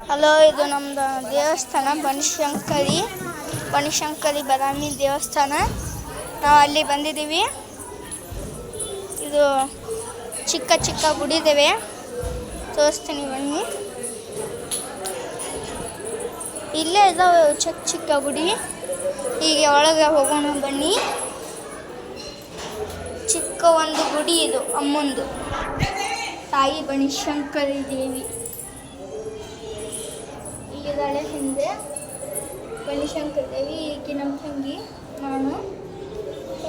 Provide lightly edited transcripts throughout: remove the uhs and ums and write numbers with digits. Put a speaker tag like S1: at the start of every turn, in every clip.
S1: Hello, ಇದು ನಮ್ಮದು ದೇವಸ್ಥಾನ ಬನಶಂಕರಿ ಬಾದಾಮಿ ದೇವಸ್ಥಾನ. ನಾವು ಅಲ್ಲಿ ಬಂದಿದ್ದೀವಿ. ಇದು ಚಿಕ್ಕ ಚಿಕ್ಕ ಗುಡಿ ಇದ್ದಾವೆ, ತೋರಿಸ್ತೀನಿ ಬನ್ನಿ. ಇಲ್ಲೇ ಇದಾವೆ ಚಿಕ್ಕ ಚಿಕ್ಕ ಗುಡಿ. ಈಗ ಒಳಗೆ ಹೋಗೋಣ ಬನ್ನಿ. ಚಿಕ್ಕ ಒಂದು ಗುಡಿ ಇದು, ಅಮ್ಮಂದು ತಾಯಿ ಬನಶಂಕರಿ ದೇವಿ ಈಗಿದ್ದಾಳೆ. ಹಿಂದೆ ಬನಶಂಕರಿ ದೇವಿ, ಈಗ ನಮ್ಮ ತಂಗಿ ನಾನು.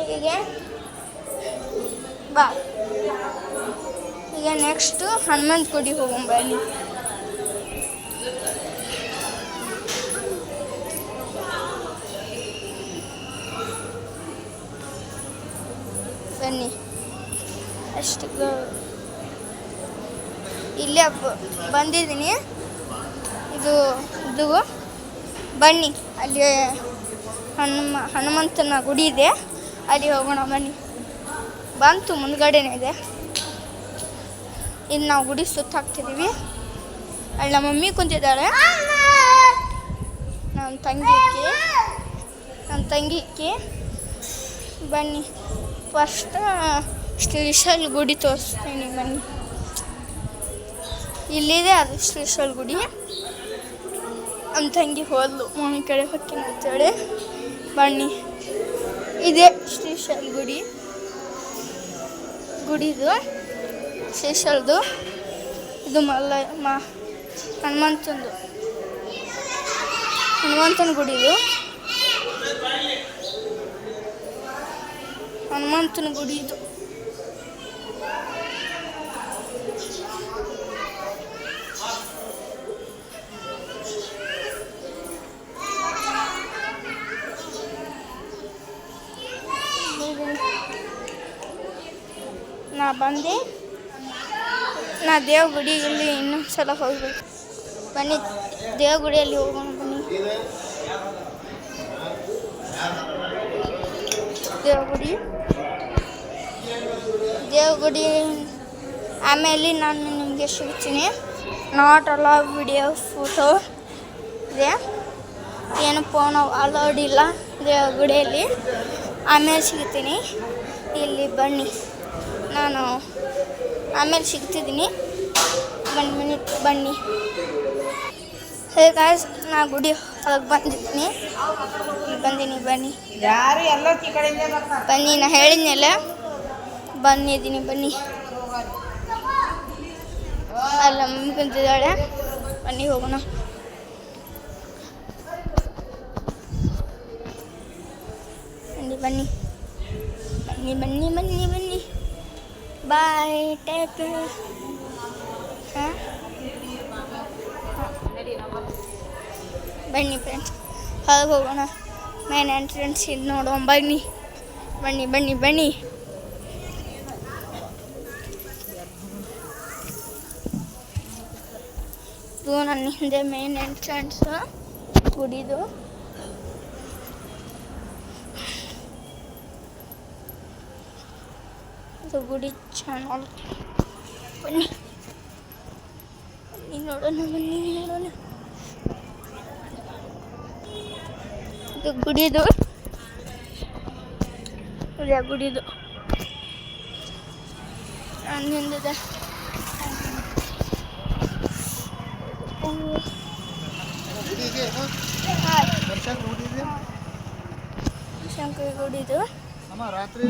S1: ಹೀಗೆ ಬಾ, ಈಗ ನೆಕ್ಸ್ಟು ಹನುಮಂತ ಗುಡಿ ಹೋಗೋಣ ಬನ್ನಿ. ಬನ್ನಿ, ಅಷ್ಟು ಇಲ್ಲೇ ಬಂದಿದ್ದೀನಿ. ಇದು ಬನ್ನಿ, ಅಲ್ಲಿ ಹನುಮಂತನ ಗುಡಿ ಇದೆ, ಅಲ್ಲಿ ಹೋಗೋಣ ಬನ್ನಿ. ಬಂತು, ಮುಂದ್ಗಡೆನೇ ಇದೆ. ಇನ್ನು ನಾವು ಗುಡಿ ಸುತ್ತ ಹಾಕ್ತಿದ್ದೀವಿ. ಅಲ್ಲಿ ನಮ್ಮ ಮಮ್ಮಿ ಕುಂತಿದ್ದಾಳೆ, ನನ್ನ ತಂಗಿಕ್ಕೆ. ಬನ್ನಿ, ಫಸ್ಟ್ ಶ್ರೀಶೈಲ ಗುಡಿ ತೋರಿಸ್ತೀನಿ ಬನ್ನಿ. ಇಲ್ಲಿದೆ ಅದು ಶ್ರೀಶೈಲ ಗುಡಿ. ನಮ್ಮ ತಂಗಿ ಹೋದ್ಲು ಮಮ್ಮಿ ಕಡೆ ಹೊಕ್ಕಿನ ಅಂತೇಳಿ. ಬನ್ನಿ, ಇದೇ ಶ್ರೀಶೈಲ ಗುಡಿದು ಶ್ರೀಶೈಲದು. ಇದು ಹನುಮಂತನ ಗುಡಿದು. ಹನುಮಂತನ ಗುಡಿ ಇದು. ನಾ ಬಂದೆ, ನಾ ದೇವ ಗುಡಿಯಲ್ಲಿ ಇನ್ನೊಂದು ಸಲ ಹೋಗ್ಬೇಕು. ಬನ್ನಿ, ದೇವ ಗುಡಿಯಲ್ಲಿ ಹೋಗೋಣ ಬನ್ನಿ. ದೇವಗುಡಿ ಆಮೇಲೆ ನಾನು ನಿಮಗೆ ಸಿಗ್ತೀನಿ. ನಾಟ್ ಅಲೌಡ್ ವಿಡಿಯೋ ಫೋಟೋ ಇದೆ, ಏನು ಫೋನ್ ಅಲೌಡ್ ಇಲ್ಲ ದೇವಗುಡಿಯಲ್ಲಿ. ಆಮೇಲೆ ಸಿಗ್ತೀನಿ, ಇಲ್ಲಿ ಬನ್ನಿ. ನಾನು ಆಮೇಲೆ ಸಿಗ್ತಿದ್ದೀನಿ, ಬನ್ನಿ. ಹೇ ಗಾಯ್ಸ್, ನಾ ಗುಡಿ ಒಳಗೆ ಬಂದಿದ್ದೀನಿ. ಬನ್ನಿ. ಬನ್ನಿ, ನಾ ಹೇಳಿದ್ನೆಲ್ಲ ಬಂದಿದ್ದೀನಿ. ಬನ್ನಿ, ಅಲ್ಲ ಮಮ್ಮಿ ಕುಂತಿದ್ದಾಳೆ. ಬನ್ನಿ, ಹೋಗೋಣ. ಬನ್ನಿ. ಬಾಯ್, ಟೇಕ್ ಕೇರ್. ಬನ್ನಿ ಫ್ರೆಂಡ್ಸ್, ಹೊರಗೆ ಹೋಗೋಣ. ಮೇನ್ ಎಂಟ್ರೆನ್ಸ್ ಇದು ನೋಡೋಣ. ಬನ್ನಿ. ಇದು ನನ್ನ ಹಿಂದೆ ಮೇನ್ ಎಂಟ್ರೆನ್ಸ್ ಗುಡಿದು. ಇದು ಗುಡಿ ಚೆನ್ನಾಗಿ. ಬನ್ನಿ ನೋಡೋಣ. ಇದು ಗುಡಿದು ಹಿಂದಿದೆ. ಶಂಕರ ಗುಡಿದು ರಾತ್ರಿ